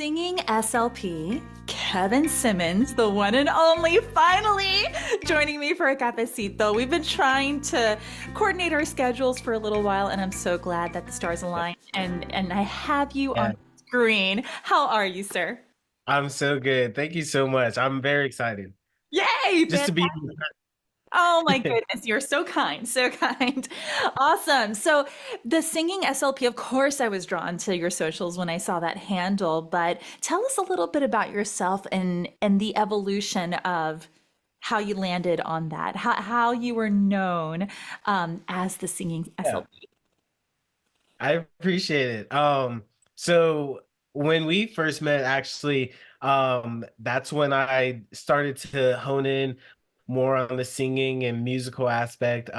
Singing SLP, Kevin Simmons, the one and only, finally joining me for a cafecito. We've been trying to coordinate our schedules for a little while, and I'm so glad that the stars aligned and I have you Yeah, on screen. How are you, sir? I'm so good. Thank you so much. I'm very excited Yay, just to be. oh my goodness, you're so kind, so kind. Awesome. So, the singing SLP, of course, I was drawn to your socials when I saw that handle, but tell us a little bit about yourself and the evolution of how you landed on that, how you were known as the singing Yeah, SLP. I appreciate it. So when we first met, actually, that's when I started to hone in more on the singing and musical aspect.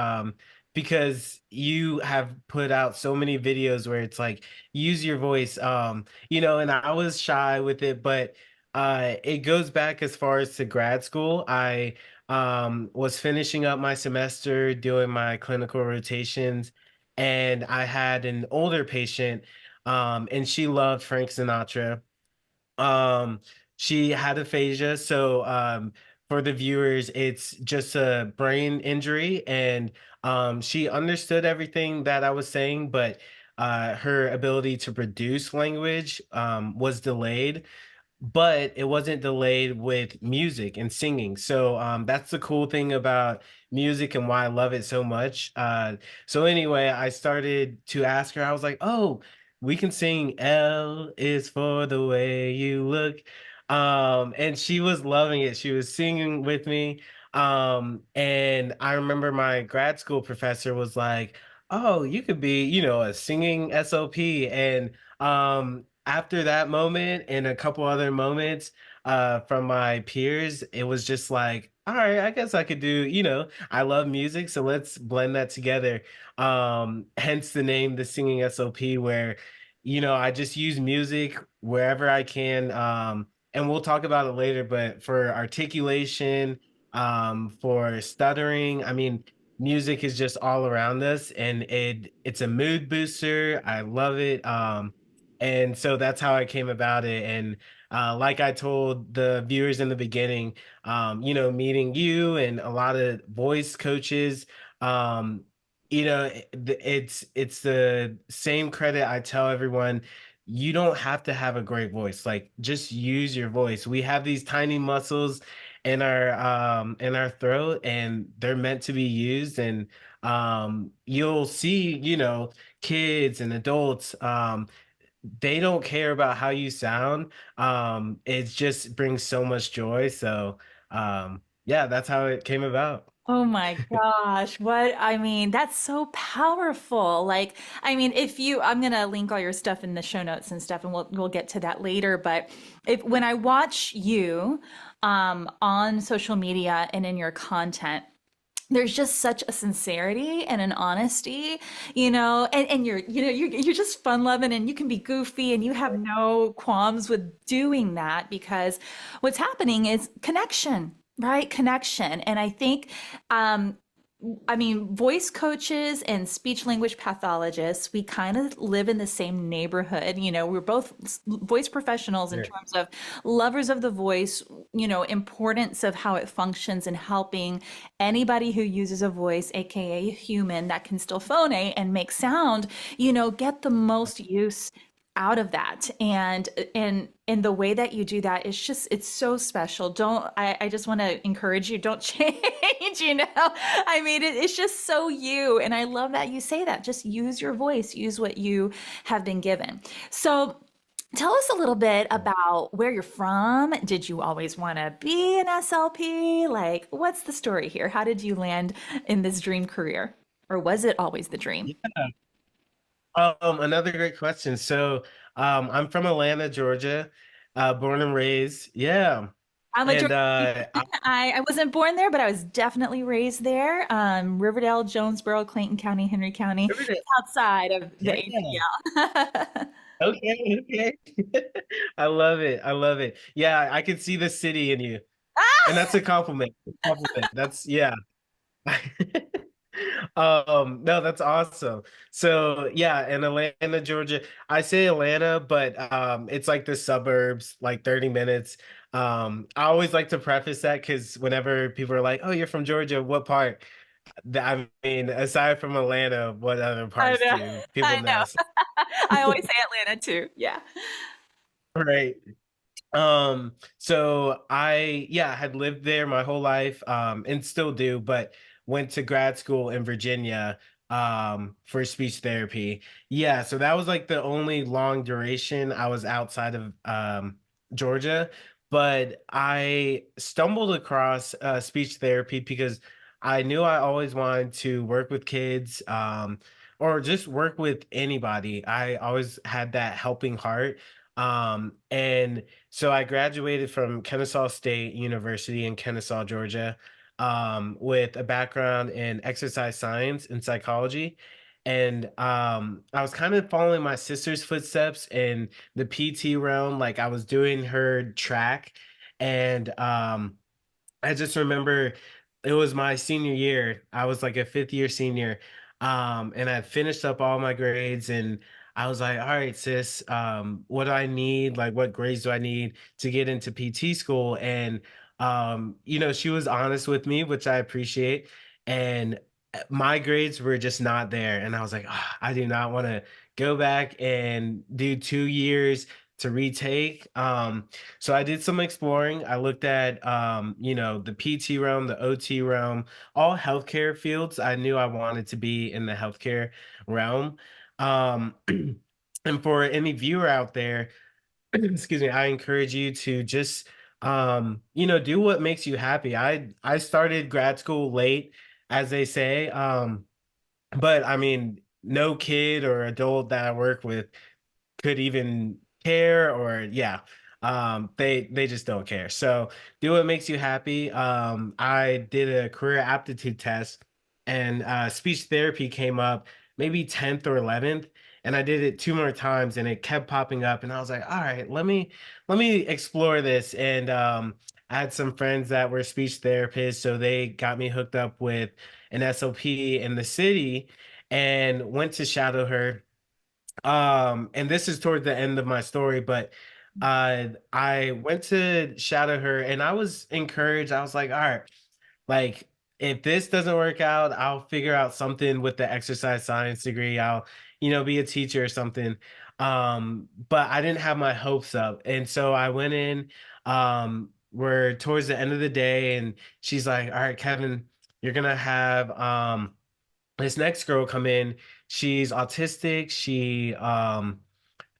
Because you have put out so many videos where it's like use your voice. And I was shy with it, but it goes back as far as to grad school. I was finishing up my semester doing my clinical rotations, and I had an older patient, and she loved Frank Sinatra. Um, she had aphasia, so for the viewers, it's just a brain injury, and she understood everything that I was saying, but her ability to produce language was delayed, but it wasn't delayed with music and singing. So that's the cool thing about music and why I love it so much. So anyway, I started to ask her. I was like, "Oh, we can sing L is for the way you look," and she was loving it. She was singing with me. And I remember my grad school professor was like, "Oh, you could be, a singing SOP," and after that moment and a couple other moments from my peers, it was just like, all right, I guess I could do, I love music, so let's blend that together. Hence the name, the Singing SLP, where, I just use music wherever I can. And we'll talk about it later, but for articulation, for stuttering, I mean, music is just all around us, and it's a mood booster. I love it. And so that's how I came about it. And like I told the viewers in the beginning, meeting you and a lot of voice coaches, um, it's the same credit I tell everyone. You don't have to have a great voice. Like, just use your voice. We have these tiny muscles in our throat, and they're meant to be used. And you'll see, kids and adults, they don't care about how you sound. It just brings so much joy. So, yeah, that's how it came about. Oh my gosh, what I mean, that's so powerful. Like, I mean, if you, I'm gonna link all your stuff in the show notes and stuff, and we'll get to that later. But if when I watch you on social media and in your content, there's just such a sincerity and an honesty, and you're just fun loving and you can be goofy and you have no qualms with doing that because what's happening is connection, right? Connection. And I think um I mean, voice coaches and speech language pathologists, we kind of live in the same neighborhood. We're both voice professionals in Yeah. terms of lovers of the voice, importance of how it functions in helping anybody who uses a voice, aka a human that can still phonate and make sound, get the most use out of that. And the way that you do that is just, it's so special. I just want to encourage you, don't change, I mean, it's just so you. And I love that you say that. Just use your voice, use what you have been given. So tell us a little bit about where you're from. Did you always want to be an SLP? Like, what's the story here? How did you land in this dream career? Or was it always the dream? Yeah. Another great question. So, I'm from Atlanta, Georgia, born and raised. Yeah. I'm a And Georgia. I wasn't born there, but I was definitely raised there. Riverdale, Jonesboro, Clayton County, Henry County, outside of the yeah. ATL. Okay, okay. I love it. I love it. Yeah, I can see the city in you. And that's a compliment. Compliment. That's yeah. No, that's awesome. So yeah, in Atlanta, Georgia, I say Atlanta, but it's like the suburbs, like 30 minutes. I always like to preface that because whenever people are like, "Oh, you're from Georgia, what part?" I mean, aside from Atlanta, what other I parts know. do people I know? know. I always say Atlanta too. Yeah. Right. So I had lived there my whole life, and still do, but went to grad school in Virginia, for speech therapy. Yeah, so that was like the only long duration I was outside of, Georgia, but I stumbled across, speech therapy because I knew I always wanted to work with kids, or just work with anybody. I always had that helping heart. And so I graduated from Kennesaw State University in Kennesaw, Georgia, with a background in exercise science and psychology. And I was kind of following my sister's footsteps in the PT realm. Like I was doing her track, and I just remember it was my senior year. I was like a fifth year senior. And I finished up all my grades, and I was like, all right, sis, what do I need? Like, what grades do I need to get into PT school? And, she was honest with me, which I appreciate. And my grades were just not there. And I was like, "Ah, I do not want to go back and do 2 years to retake." So I did some exploring. I looked at, the PT realm, the OT realm, all healthcare fields. I knew I wanted to be in the healthcare realm. Um, and for any viewer out there, excuse me, I encourage you to just, do what makes you happy. I started grad school late, as they say. But I mean, no kid or adult that I work with could even care, or yeah, they just don't care. So do what makes you happy. I did a career aptitude test, and speech therapy came up maybe 10th or 11th, and I did it two more times and it kept popping up, and I was like, all right, let me explore this. And I had some friends that were speech therapists, so they got me hooked up with an SLP in the city, and went to shadow her. And this is toward the end of my story, but I went to shadow her, and I was encouraged. I was like, all right, like if this doesn't work out, I'll figure out something with the exercise science degree. I'll, be a teacher or something. But I didn't have my hopes up. And so I went in, we're towards the end of the day, and she's like, all right, Kevin, you're gonna have this next girl come in. She's autistic.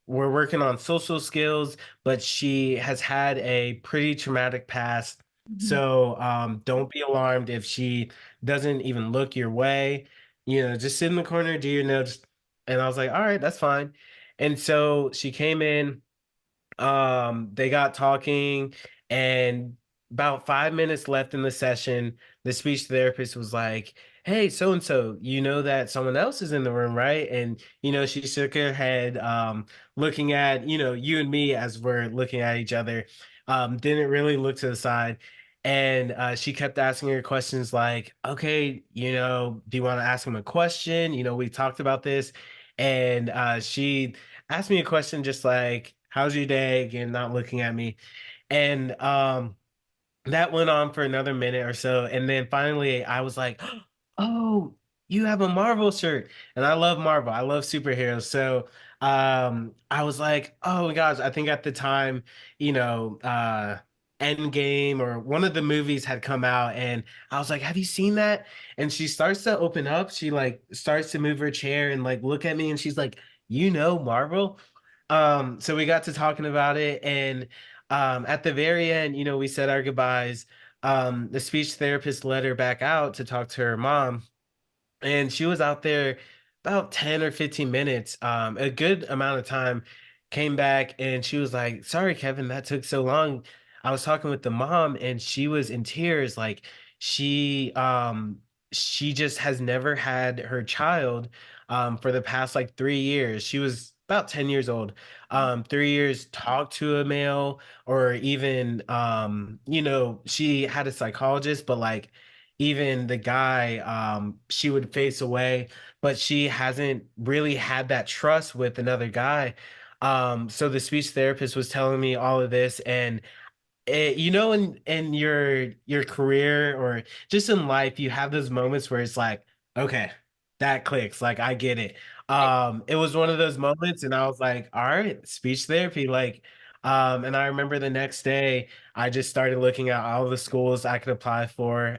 We're working on social skills, but she has had a pretty traumatic past. Mhm. So don't be alarmed if she doesn't even look your way. Just sit in the corner, do your notes. And I was like, all right, that's fine. And so she came in, they got talking, and about 5 minutes left in the session, the speech therapist was like, hey, so and so, you know that someone else is in the room, right? And she shook her head, looking at, you and me as we're looking at each other, didn't really look to the side. And she kept asking her questions like, okay, do you want to ask him a question? We talked about this. And she asked me a question just like, how's your day? Again, not looking at me. And that went on for another minute or so. And then finally I was like, oh, you have a Marvel shirt. And I love Marvel. I love superheroes. So I was like, oh my gosh, I think at the time, Endgame or one of the movies had come out, and I was like, have you seen that? And she starts to open up. She like starts to move her chair and like look at me, and she's like, Marvel? So we got to talking about it, and at the very end, we said our goodbyes. The speech therapist let her back out to talk to her mom, and she was out there about 10 or 15 minutes, a good amount of time. Came back and she was like, sorry, Kevin, that took so long. I was talking with the mom, and she was in tears. Like she just has never had her child for the past like 3 years. She was about 10 years old. 3 years talk to a male, or even she had a psychologist, but like even the guy, she would face away, but she hasn't really had that trust with another guy. So the speech therapist was telling me all of this, and you know, in your career or just in life, you have those moments where it's like, okay, that clicks, like I get it. It was one of those moments, and I was like, all right, speech therapy, like, and I remember the next day, I just started looking at all the schools I could apply for,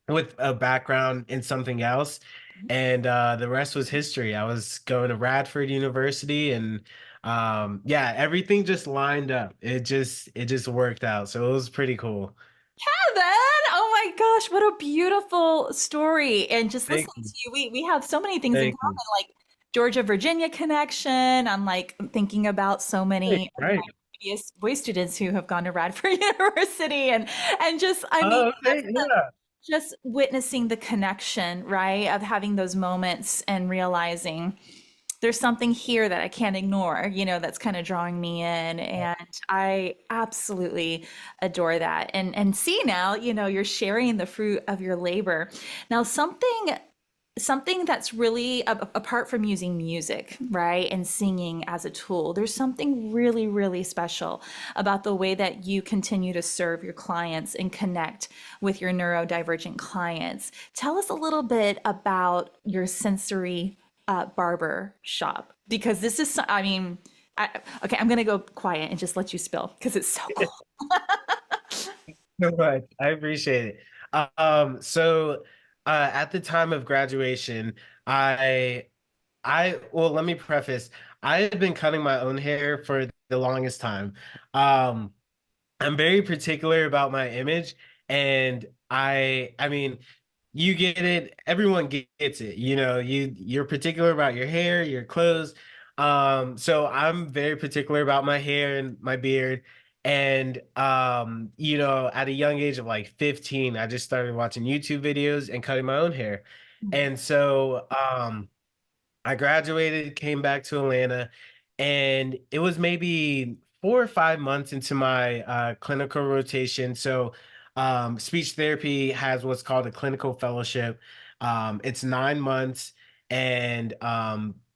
with a background in something else. And the rest was history. I was going to Radford University, and yeah, everything just lined up. It just worked out. So it was pretty cool. Kevin, oh my gosh, what a beautiful story. And just Thank listening you. to you, we have so many things in Thank you. common, like Georgia, Virginia connection. I'm like thinking about so Right, many of right. my previous boy students who have gone to Radford University and just, I mean, Oh, okay, yeah. just witnessing the connection, right, of having those moments and realizing there's something here that I can't ignore, that's kind of drawing me in. And I absolutely adore that. And see now, you're sharing the fruit of your labor. Now, something that's really apart from using music, right, and singing as a tool, there's something really, really special about the way that you continue to serve your clients and connect with your neurodivergent clients. Tell us a little bit about your sensory barber shop, because this is, I mean, okay, I'm gonna go quiet and just let you spill because it's so cool. So much. I appreciate it. So at the time of graduation, I well, let me preface. I had been cutting my own hair for the longest time. Um, I'm very particular about my image, and I mean, you get it, everyone gets it. You know, you're particular about your hair, your clothes. So I'm very particular about my hair and my beard. And you know, at a young age of like 15, I just started watching YouTube videos and cutting my own hair. And so I graduated, came back to Atlanta, and it was maybe 4 or 5 months into my clinical rotation. So, speech therapy has what's called a clinical fellowship. It's 9 months, and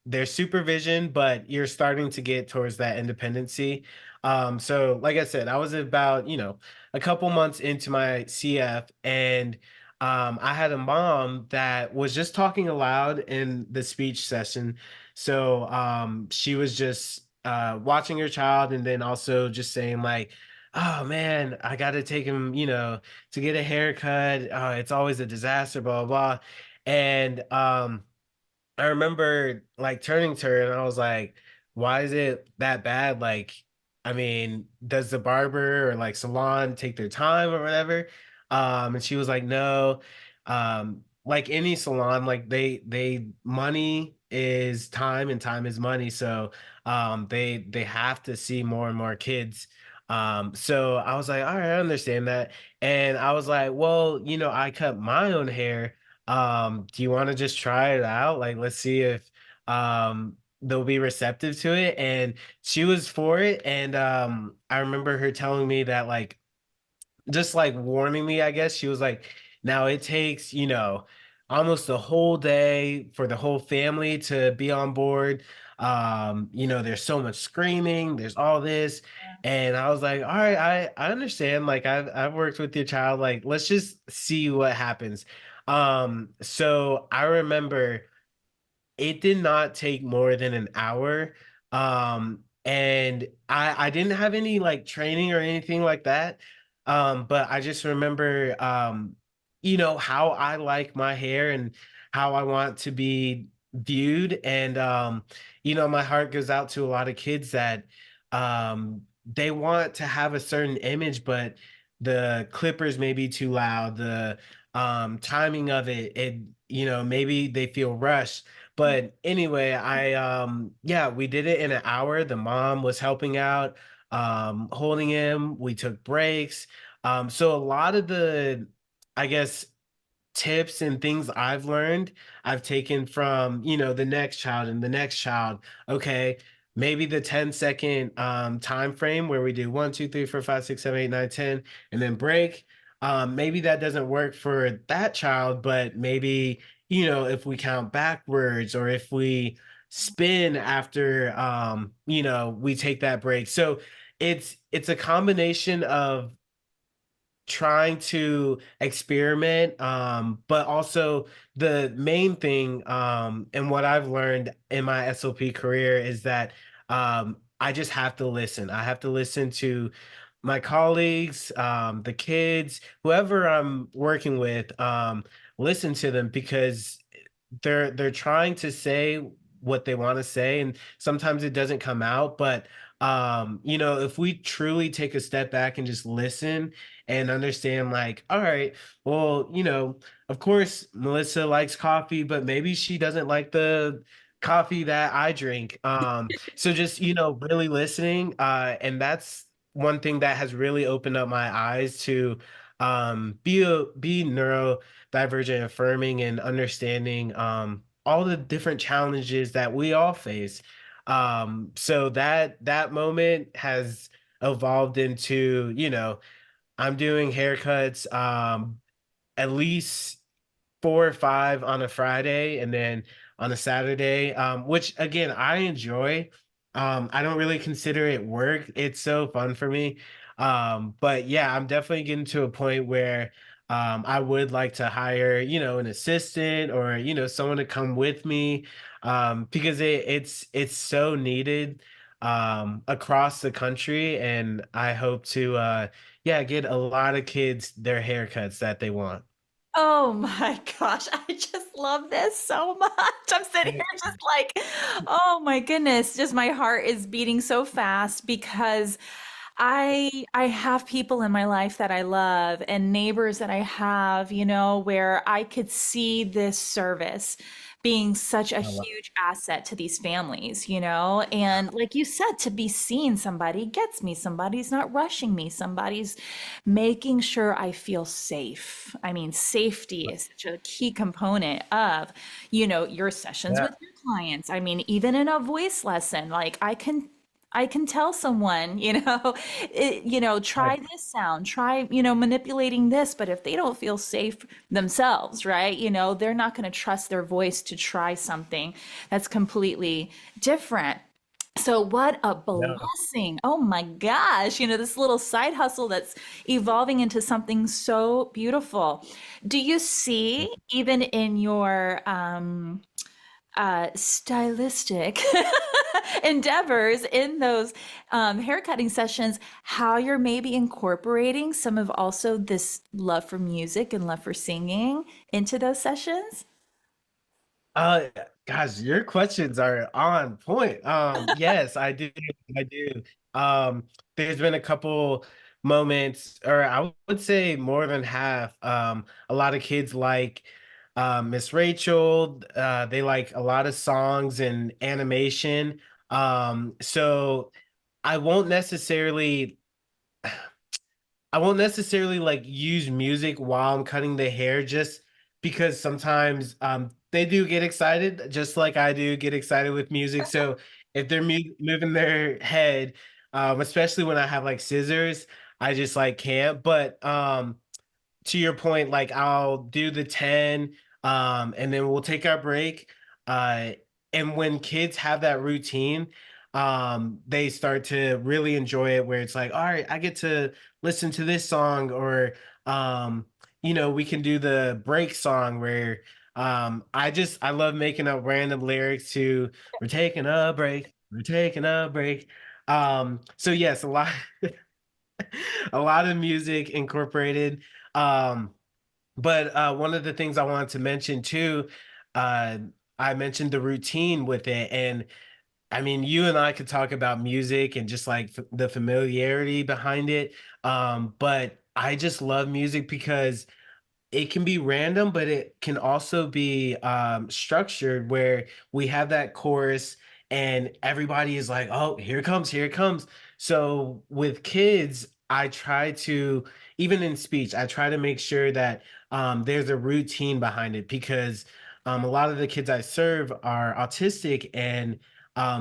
there's supervision, but you're starting to get towards that independency. So, like I said, I was about, a couple months into my CF, and I had a mom that was just talking aloud in the speech session. So she was just watching her child and then also just saying like, oh man, I got to take him, to get a haircut. It's always a disaster, blah, blah, blah. And I remember like turning to her and I was like, why is it that bad? Like, I mean, does the barber or like salon take their time or whatever? And she was like, no. Like any salon, like they money is time and time is money. So they have to see more and more kids. So I was like, all right, I understand that. And I was like, well, I cut my own hair. Do you want to just try it out? Like, let's see if they'll be receptive to it. And she was for it. And I remember her telling me that like just like warning me, I guess. She was like, now it takes, almost a whole day for the whole family to be on board. There's so much screaming, there's all this. And I was like, all right, I understand. Like I've worked with your child. Like, let's just see what happens. So I remember it did not take more than an hour. And I didn't have any like training or anything like that. But I just remember how I like my hair and how I want to be viewed. And my heart goes out to a lot of kids that they want to have a certain image, but the clippers may be too loud, the timing of it, maybe they feel rushed. But anyway, yeah, we did it in an hour. The mom was helping out, holding him. We took breaks. So a lot of the, I guess, tips and things I've learned, I've taken from, the next child and the next child. Okay, maybe the 10-second time frame where we do 1, 2, 3, 4, 5, 6, 7, 8, 9, 10, and then break. maybe that doesn't work for that child, but maybe, if we count backwards or if we spin after, we take that break. So it's a combination of trying to experiment, but also the main thing, and what I've learned in my SLP career is that, I just have to listen. I have to listen to my colleagues, the kids, whoever I'm working with, listen to them because they're trying to say what they want to say, and sometimes it doesn't come out. But if we truly take a step back and just listen and understand, like, all right, well, of course Melissa likes coffee, but maybe she doesn't like the coffee that I drink. So just, really listening, and that's one thing that has really opened up my eyes to, be neurodivergent affirming and understanding, all the different challenges that we all face. So that moment has evolved into, I'm doing haircuts, at least 4 or 5 on a Friday, and then on a Saturday, which again I enjoy. I don't really consider it work. It's so fun for me. But yeah, I'm definitely getting to a point where, I would like to hire, an assistant or, someone to come with me, because it's so needed, across the country, and I hope to, yeah, get a lot of kids their haircuts that they want. Oh my gosh, I just love this so much. I'm sitting here just like, oh my goodness, just my heart is beating so fast because I have people in my life that I love and neighbors that I have, where I could see this service being such a I love huge asset to these families, And like you said, to be seen, somebody gets me, somebody's not rushing me, somebody's making sure I feel safe. I mean, safety is such a key component of, your sessions yeah, with your clients. I mean, even in a voice lesson, like I can tell someone, I, try this sound, try, manipulating this, but if they don't feel safe themselves, right? They're not going to trust their voice to try something that's completely different. So what a yeah. blessing. Oh my gosh, this little side hustle that's evolving into something so beautiful. Do you see even in your stylistic endeavors in those haircutting sessions, how you're maybe incorporating some of also this love for music and love for singing into those sessions? Uh, Guys, your questions are on point. Yes, I do. I do. There's been a couple moments, or I would say more than half. A lot of kids like, Miss Rachel. They like a lot of songs and animation. So I won't necessarily I won't necessarily like use music while I'm cutting the hair, just because sometimes, they do get excited just like I do get excited with music. So if they're moving their head, especially when I have like scissors, I just like can't. But to your point, like I'll do the 10, and then we'll take our break. Uh, and when kids have that routine, they start to really enjoy it where it's like, all right, I get to listen to this song, or, we can do the break song where, I love making up random lyrics to "We're taking a break, we're taking a break." So yes, a lot of music incorporated. But one of the things I wanted to mention too, uh, I mentioned the routine with it, and I mean, you and I could talk about music and just like the familiarity behind it. But I just love music because it can be random, but it can also be, structured where we have that chorus and everybody is like, oh, here it comes, here it comes. So with kids, I try to, even in speech, I try to make sure that, there's a routine behind it because, a lot of the kids I serve are autistic, and,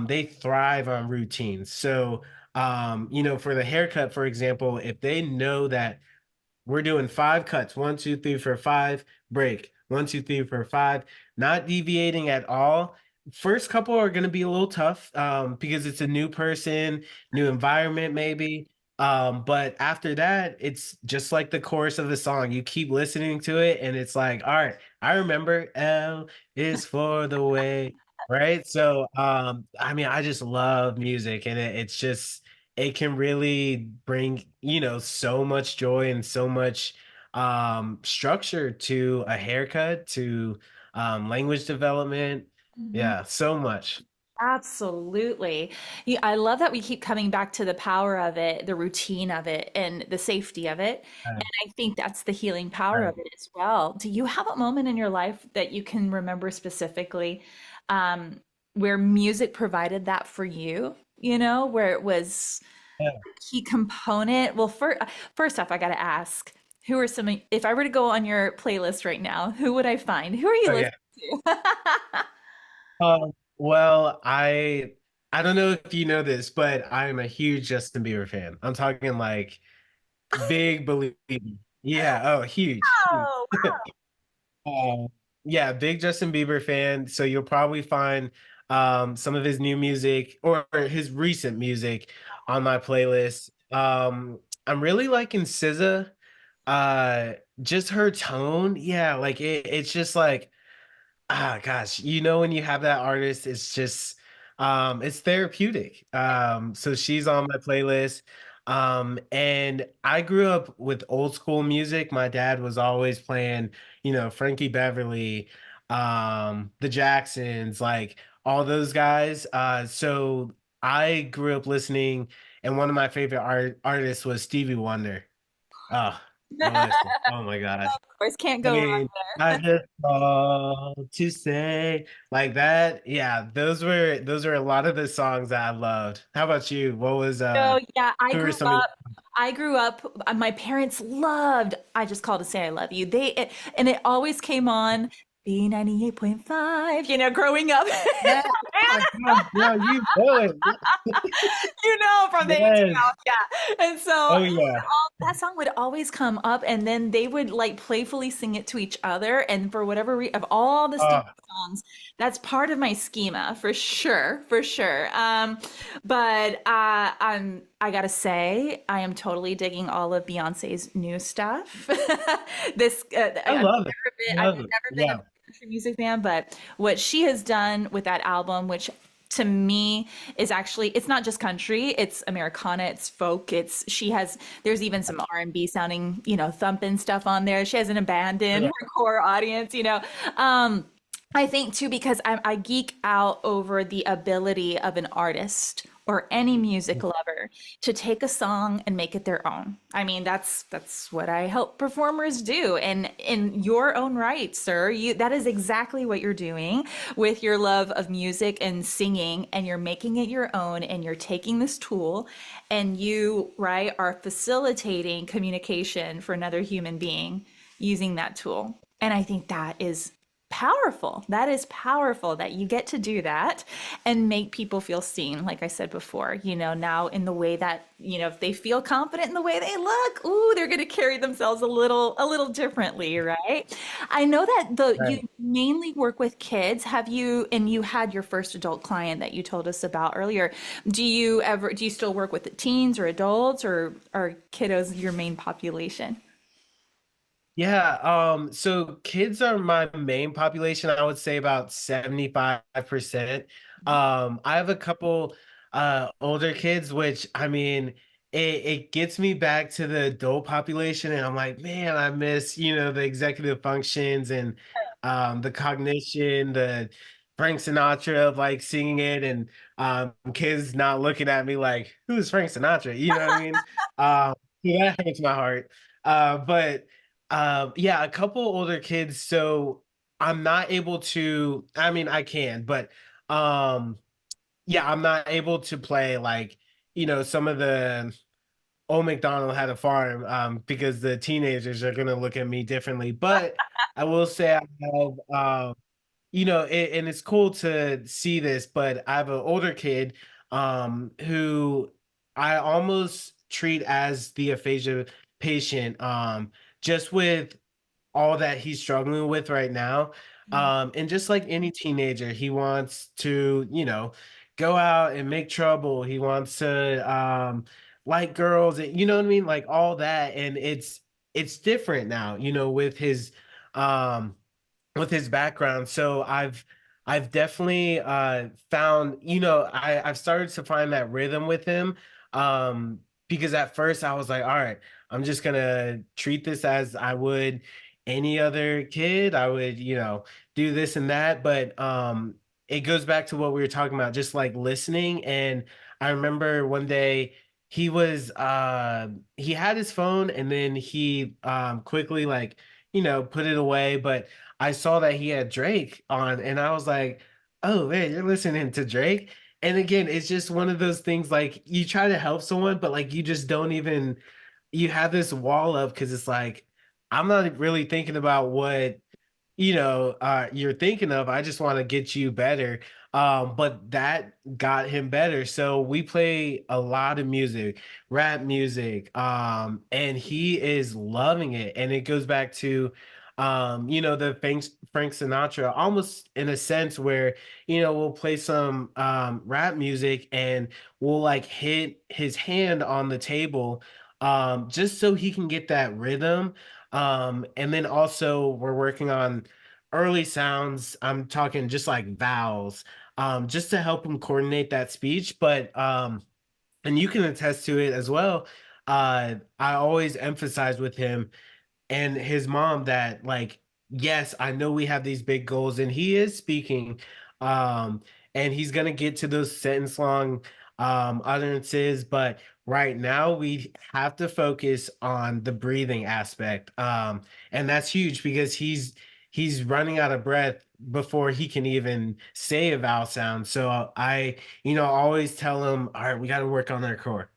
they thrive on routines. So, for the haircut, for example, if they know that we're doing 5 cuts. 1, 2, 3, 4, 5, break. 1, 2, 3, 4, 5, not deviating at all. First couple are going to be a little tough because it's a new person, new environment, maybe. But after that, it's just like the chorus of the song. You keep listening to it, and it's like, all right, I remember L is for the way, right? So, I mean, I just love music, and it's just it can really bring, so much joy and so much structure to a haircut, to language development. Yeah, so much. Absolutely. Yeah, I love that we keep coming back to the power of it, the routine of it, and the safety of it. Right, And I think that's the healing power of right. it as well. Do you have a moment in your life that you can remember specifically, um, where music provided that for you? Where it was Yeah. a key component? Well, first off, I got to ask, who are if I were to go on your playlist right now, who would I find? Who are you Oh yeah. listening to? Well, I don't know if you know this, but I'm a huge Justin Bieber fan. I'm talking like big believer. Yeah, oh, huge, huge. Oh, Uh, yeah, big Justin Bieber fan. So you'll probably find some of his new music or his recent music on my playlist. I'm really liking SZA. Uh, just her tone. Yeah, like it's just like gosh, when you have that artist, it's just it's therapeutic. So she's on my playlist. And I grew up with old school music. My dad was always playing, Frankie Beverly, the Jacksons, like all those guys. So I grew up listening, and one of my favorite artists was Stevie Wonder. Oh, listen. Oh my gosh. of course, can't I go wrong mean, there. I just called to say like that. Yeah, those were a lot of the songs that I loved. How about you? What was So yeah, I who are grew some of up. I grew up. My parents loved. I just called to say I love you. And it always came on B98.5. Growing up. Yeah, oh gosh, yo, you know it. From the Yes. ATL, yeah. And so Oh yeah. that song would always come up, and then they would like playfully sing it to each other. And for whatever reason, of all the Stevie Oh, songs, that's part of my schema for sure, for sure. But I gotta say, I am totally digging all of Beyonce's new stuff. I love it. I've Love it. never been a Yeah. country music fan, but what she has done with that album, which to me is actually it's not just country, it's Americana, it's folk, there's even some R&B sounding, thumping stuff on there. She hasn't abandoned Yeah. her core audience. I think too because I geek out over the ability of an artist or any music lover to take a song and make it their own. I mean, that's what I help performers do. And in your own right, sir, that is exactly what you're doing with your love of music and singing, and you're making it your own, and you're taking this tool and you, right, are facilitating communication for another human being using that tool. And I think that is powerful. That is powerful that you get to do that and make people feel seen, like I said before, now in the way that, if they feel confident in the way they look, ooh, they're going to carry themselves a little differently, right? I know that you Right. mainly work with kids. And you had your first adult client that you told us about earlier. Do you still work with the teens or adults, or are kiddos your main population? Yeah, so kids are my main population. I would say about 75%. I have a couple older kids, which I mean, it gets me back to the adult population, and I'm like, man, I miss, the executive functions and the cognition, the Frank Sinatra of like singing it, and kids not looking at me like, who's Frank Sinatra? You know what I mean? Yeah, that hurts my heart. But yeah, a couple older kids, so I'm not able to, I mean, I can, but yeah, I'm not able to play like, some of the old McDonald had a farm, because the teenagers are gonna look at me differently. But I will say I have and it's cool to see this, but I have an older kid who I almost treat as the aphasia patient, just with all that he's struggling with right now. And just like any teenager, he wants to, go out and make trouble. He wants to like girls, and you know what I mean? Like all that. And it's different now, um with his background. So I've definitely found, I've started to find that rhythm with him. Um because at first I was like, all right, I'm just gonna treat this as I would any other kid. I would, do this and that. But it goes back to what we were talking about, just like listening. And I remember one day he had his phone, and then he quickly, like, put it away. But I saw that he had Drake on, and I was like, "Oh man, you're listening to Drake." And again, it's just one of those things, like you try to help someone, but like you just don't even, you have this wall up because it's like I'm not really thinking about what you're thinking of. I just want to get you better. But that got him better. So we play a lot of music, rap music, and he is loving it. And it goes back to, the Frank Sinatra, almost in a sense where, we'll play some rap music, and we'll like hit his hand on the table, just so he can get that rhythm. And then also we're working on early sounds. I'm talking just like vowels, just to help him coordinate that speech. But and you can attest to it as well. I always emphasize with him and his mom that, like, yes, I know we have these big goals, and he is speaking, um and he's gonna get to those sentence long utterances. But right now we have to focus on the breathing aspect, and that's huge because he's running out of breath before he can even say a vowel sound. So I, always tell him, all right, we got to work on our core,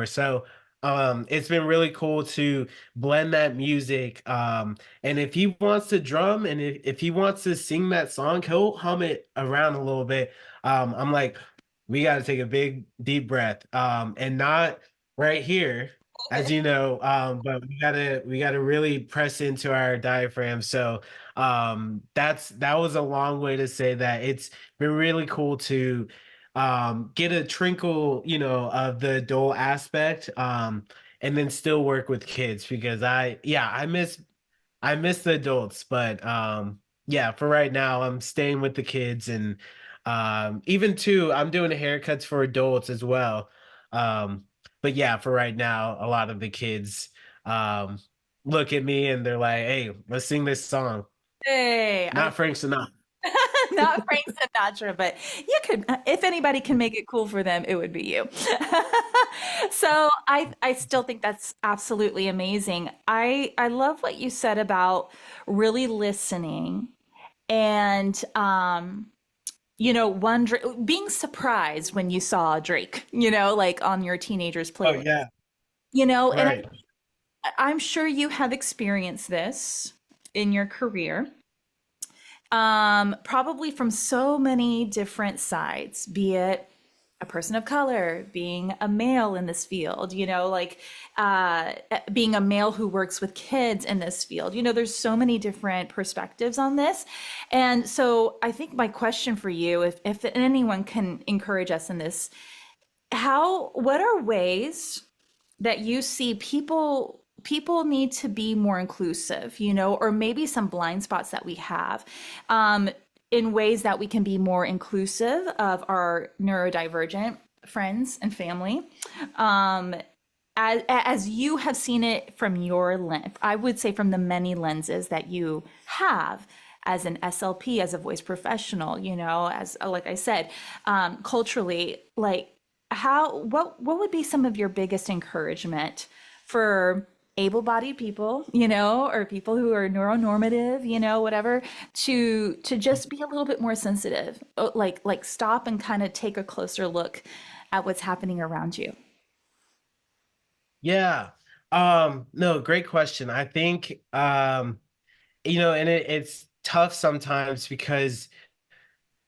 so it's been really cool to blend that music. And if he wants to drum, and if he wants to sing that song, he'll hum it around a little bit. I'm like, we got to take a big deep breath, and not right here, as you know, but we gotta really press into our diaphragm. So that was a long way to say that it's been really cool to get a trinkle, of the adult aspect, and then still work with kids, because I miss the adults. But yeah, for right now I'm staying with the kids. And even too, I'm doing haircuts for adults as well. Um but yeah, for right now, a lot of the kids um look at me and they're like, "Hey, let's sing this song." Hey, Not Frank Sinatra. not Frank Sinatra, but you could, if anybody can make it cool for them, it would be you. So I still think that's absolutely amazing. I love what you said about really listening and being surprised when you saw Drake, like on your teenager's Oh playlist. yeah, And right. I'm sure you have experienced this in your career, probably from so many different sides, be it a person of color, being a male in this field, being a male who works with kids in this field. There's so many different perspectives on this. And so I think my question for you, if anyone can encourage us in this, what are ways that you see people need to be more inclusive, or maybe some blind spots that we have, um, in ways that we can be more inclusive of our neurodivergent friends and family, um, as you have seen it from your lens, I would say from the many lenses that you have as an SLP, as a voice professional, as like I said, culturally, like what would be some of your biggest encouragement for able-bodied people, or people who are neuronormative, whatever, to just be a little bit more sensitive, like stop and kind of take a closer look at what's happening around you. Yeah. No, great question. I think and it's tough sometimes because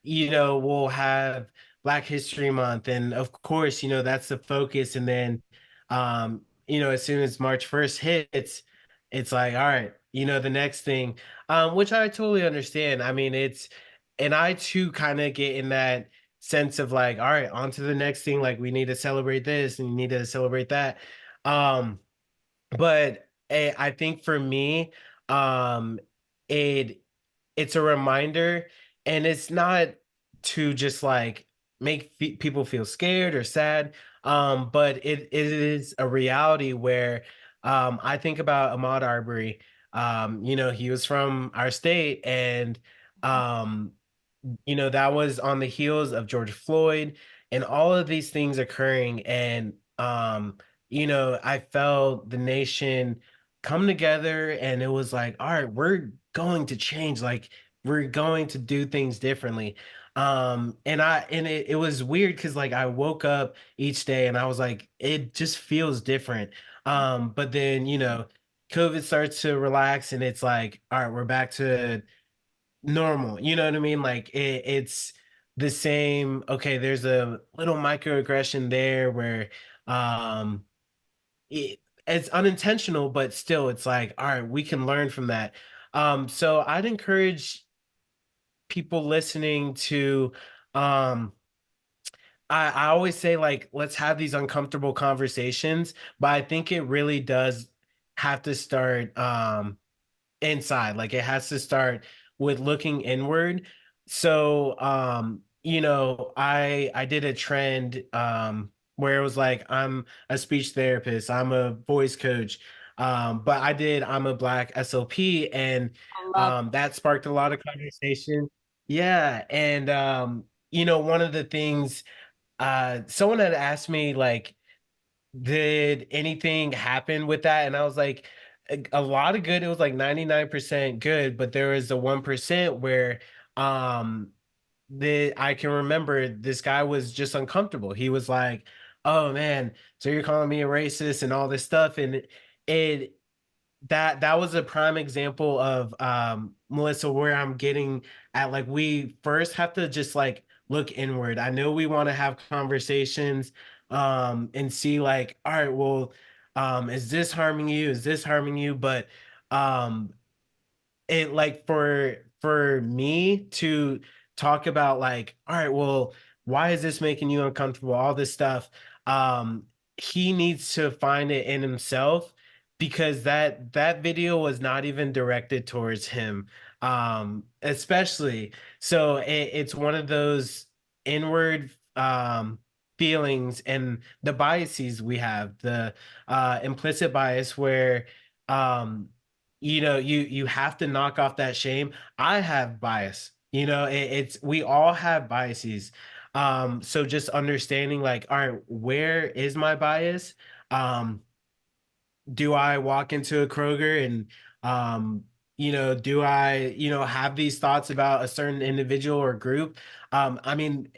we'll have Black History Month, and of course, that's the focus. And then as soon as March 1st hits, it's like, all right, the next thing, which I totally understand. I mean, and I too kind of get in that sense of like, all right, on to the next thing. Like, we need to celebrate this and you need to celebrate that. Um, but I think for me, um, it it's a reminder, and it's not to just like make people feel scared or sad, but it is a reality where I think about Ahmaud Arbery. He was from our state, and um, that was on the heels of George Floyd and all of these things occurring. And, I felt the nation come together, and it was like, all right, we're going to change. Like, we're going to do things differently. And it was weird because like I woke up each day and I was like, it just feels different. But then, COVID starts to relax, and it's like, all right, we're back to normal. You know what I mean? Like it's the same. Okay, there's a little microaggression there where um it, it's unintentional, but still it's like, all right, we can learn from that. So I'd encourage people listening to um I always say, like, let's have these uncomfortable conversations, but I think it really does have to start inside. Like, it has to start with looking inward. So I did a trend where it was like, I'm a speech therapist, I'm a voice coach, but I'm a black SLP, and I love that sparked a lot of conversation. Yeah. And one of the things, someone had asked me, like, did anything happen with that? And I was like, a lot of good. It was like 99% good, but there was a 1% where um I can remember this guy was just uncomfortable. He was like, "Oh man, so you're calling me a racist and all this stuff." And it that was a prime example of Melissa, where I'm getting at, like, we first have to just like look inward. I know we want to have conversations and see, like, all right, well, is this harming you, is this harming you? But um it, like, for me to talk about, like, all right, well, why is this making you uncomfortable, all this stuff, um he needs to find it in himself, because that video was not even directed towards him, especially. So it's one of those inward feelings and the biases we have, the implicit bias, where um you have to knock off that shame. I have bias. It's we all have biases. So just understanding, like, all right, where is my bias? Um, do I walk into a Kroger and do I, have these thoughts about a certain individual or group? I mean,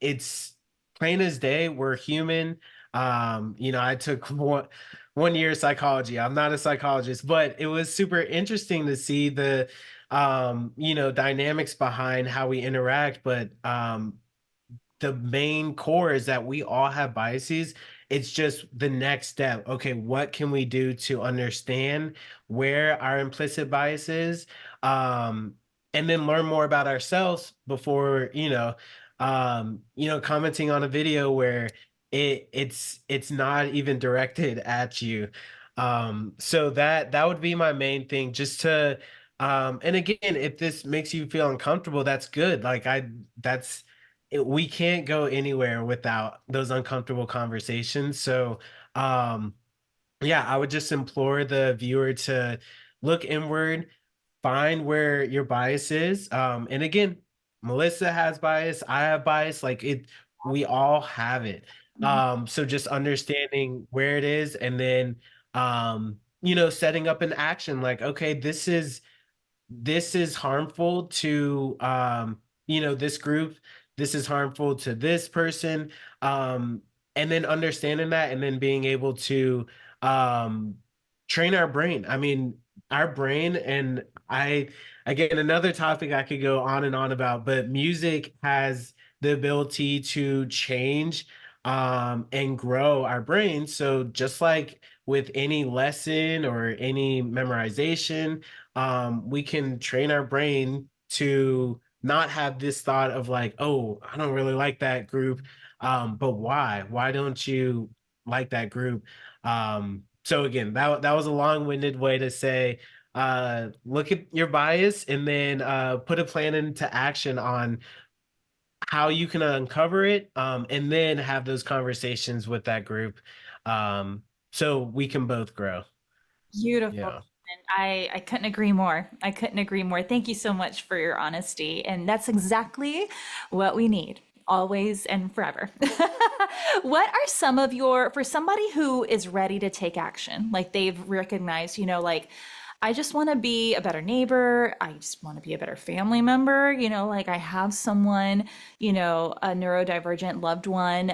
it's plain as day. We're human. I took one year of psychology. I'm not a psychologist, but it was super interesting to see the dynamics behind how we interact. But the main core is that we all have biases. It's just the next step. Okay, what can we do to understand where our implicit bias is? And then learn more about ourselves before, commenting on a video where it's not even directed at you. So that would be my main thing, just to and again, if this makes you feel uncomfortable, that's good. Like, that's we can't go anywhere without those uncomfortable conversations. So, yeah, I would just implore the viewer to look inward, find where your bias is. And again, Melissa has bias, I have bias, like it, we all have it. it. So just understanding where it is, and then setting up an action, like, okay, this is harmful to this group, this is harmful to this person, um and then understanding that, and then being able to um train our brain. I mean, our brain, and I again, another topic I could go on and on about, but music has the ability to change and grow our brains. So just like with any lesson or any memorization, we can train our brain to not have this thought of like, oh, I don't really like that group. But why? Why don't you like that group? So again, that was a long-winded way to say, look at your bias and then put a plan into action on how you can uncover it, and then have those conversations with that group, so we can both grow. Beautiful. Yeah. And I couldn't agree more. I couldn't agree more. Thank you so much for your honesty. And that's exactly what we need, always and forever. What are some of your, for somebody who is ready to take action, like they've recognized, like, I just want to be a better neighbor. I just want to be a better family member. Like I have someone, a neurodivergent loved one.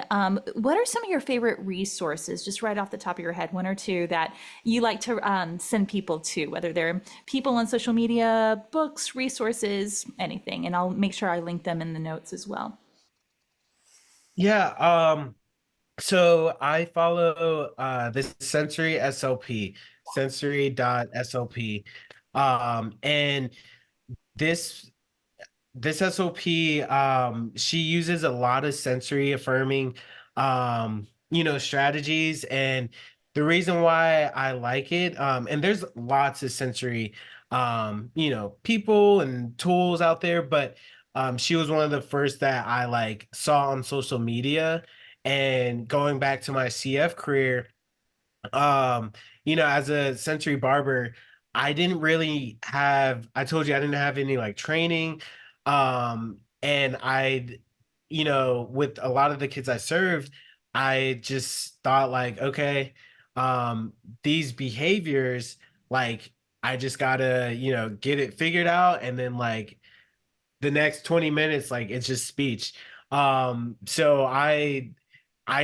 What are some of your favorite resources, just right off the top of your head, one or two that you like to send people to, whether they're people on social media, books, resources, anything? And I'll make sure I link them in the notes as well. Yeah. So I follow this sensory SLP, sensory.slp. And this this SOP, she uses a lot of sensory affirming, strategies. And the reason why I like it, and there's lots of sensory, people and tools out there, but she was one of the first that I like saw on social media. And going back to my CF career, um as a sensory barber, I didn't really have, I told you I didn't have any like training, and with a lot of the kids I served, I just thought like, okay, these behaviors, like, I just gotta get it figured out, and then like the next 20 minutes, like, it's just speech. So I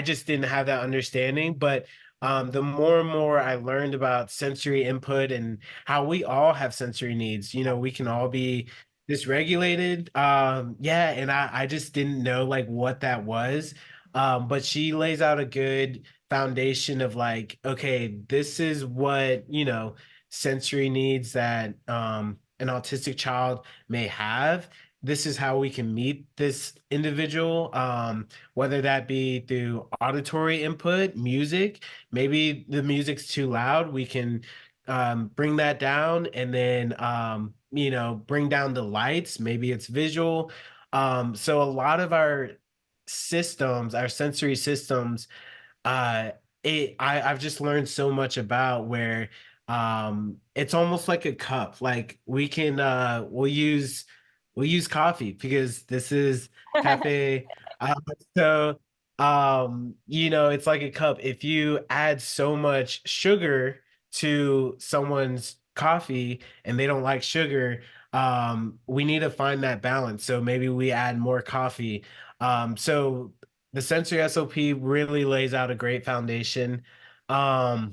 just didn't have that understanding. But the more and more I learned about sensory input and how we all have sensory needs, we can all be dysregulated. Yeah, and I just didn't know like what that was. But she lays out a good foundation of like, okay, this is what, sensory needs that an autistic child may have. This is how we can meet this individual, whether that be through auditory input, music. Maybe the music's too loud. We can bring that down, and then bring down the lights. Maybe it's visual. So a lot of our systems, our sensory systems, uh I've just learned so much about where it's almost like a cup. Like we can we'll use coffee because this is cafe. So it's like a cup. If you add so much sugar to someone's coffee and they don't like sugar, we need to find that balance. So maybe we add more coffee. So the sensory SOP really lays out a great foundation. Um,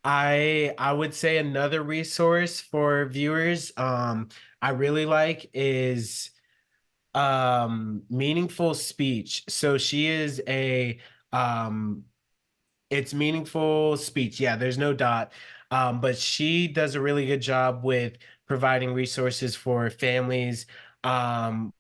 I would say another resource for viewers, I really like is meaningful speech. So she is a um it's meaningful speech. Yeah, there's no dot. But she does a really good job with providing resources for families, um,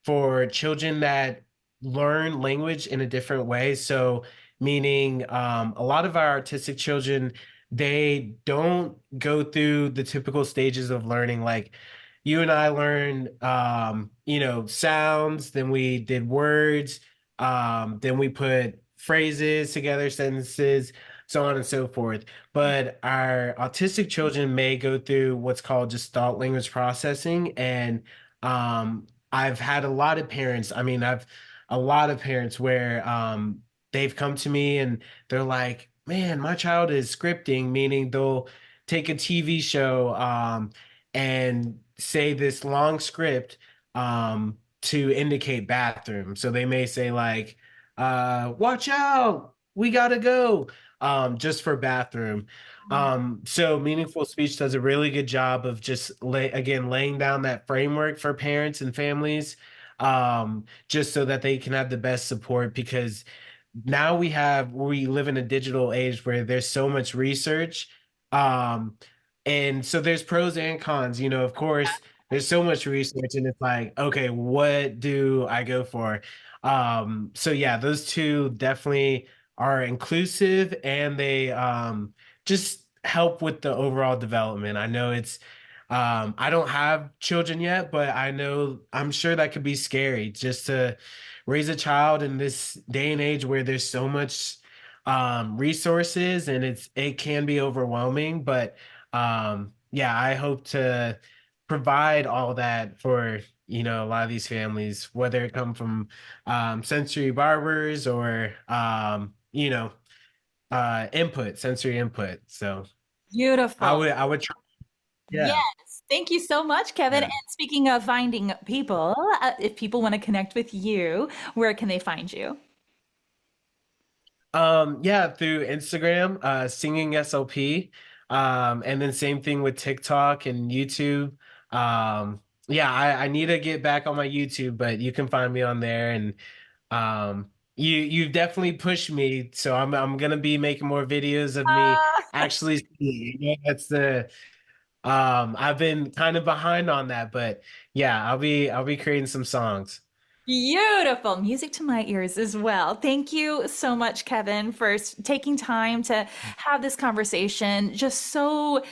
for children that learn language in a different way. So, meaning a lot of our artistic children, they don't go through the typical stages of learning. Like you and I learn, sounds, then we did words, then we put phrases together, sentences, so on and so forth. But our autistic children may go through what's called just thought language processing. And I've had a lot of parents, I mean, I've a lot of parents where they've come to me and they're like, man, my child is scripting, meaning they'll take a TV show, and say this long script, to indicate bathroom. So they may say like, watch out, we gotta go, just for bathroom. So meaningful speech does a really good job of just again laying down that framework for parents and families. just so that they can have the best support, because now we live in a digital age where there's so much research, um and so there's pros and cons. Of course, there's so much research, and it's like, okay, what do I go for? So yeah, those two definitely are inclusive, and they just help with the overall development. I know it's I don't have children yet, but I'm sure that could be scary, just to raise a child in this day and age where there's so much resources, and it can be overwhelming. But yeah, I hope to provide all that for a lot of these families, whether it come from sensory barbers or sensory input. So Beautiful. I would try. Yeah. Yes. Thank you so much, Kevin. Yeah. And speaking of finding people, if people want to connect with you, where can they find you? Yeah, through Instagram, Singing SLP. And then same thing with TikTok and YouTube. Yeah, I need to get back on my YouTube, but you can find me on there. And you've definitely pushed me, so I'm gonna be making more videos of me actually singing. That's the I've been kind of behind on that, but yeah, I'll be creating some songs. Beautiful. Music to my ears as well. Thank you so much, Kevin, for taking time to have this conversation. Just so,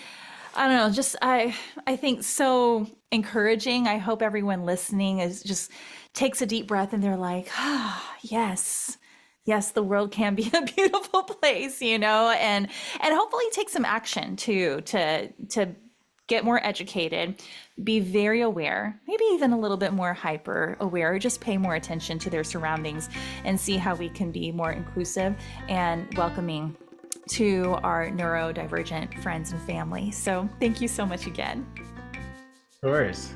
I don't know, just I think so encouraging. I hope everyone listening is just takes a deep breath and they're like, ah, yes. Yes, the world can be a beautiful place, and hopefully take some action too to get more educated, be very aware, maybe even a little bit more hyper aware, or just pay more attention to their surroundings and see how we can be more inclusive and welcoming to our neurodivergent friends and family. So, thank you so much again. Of course.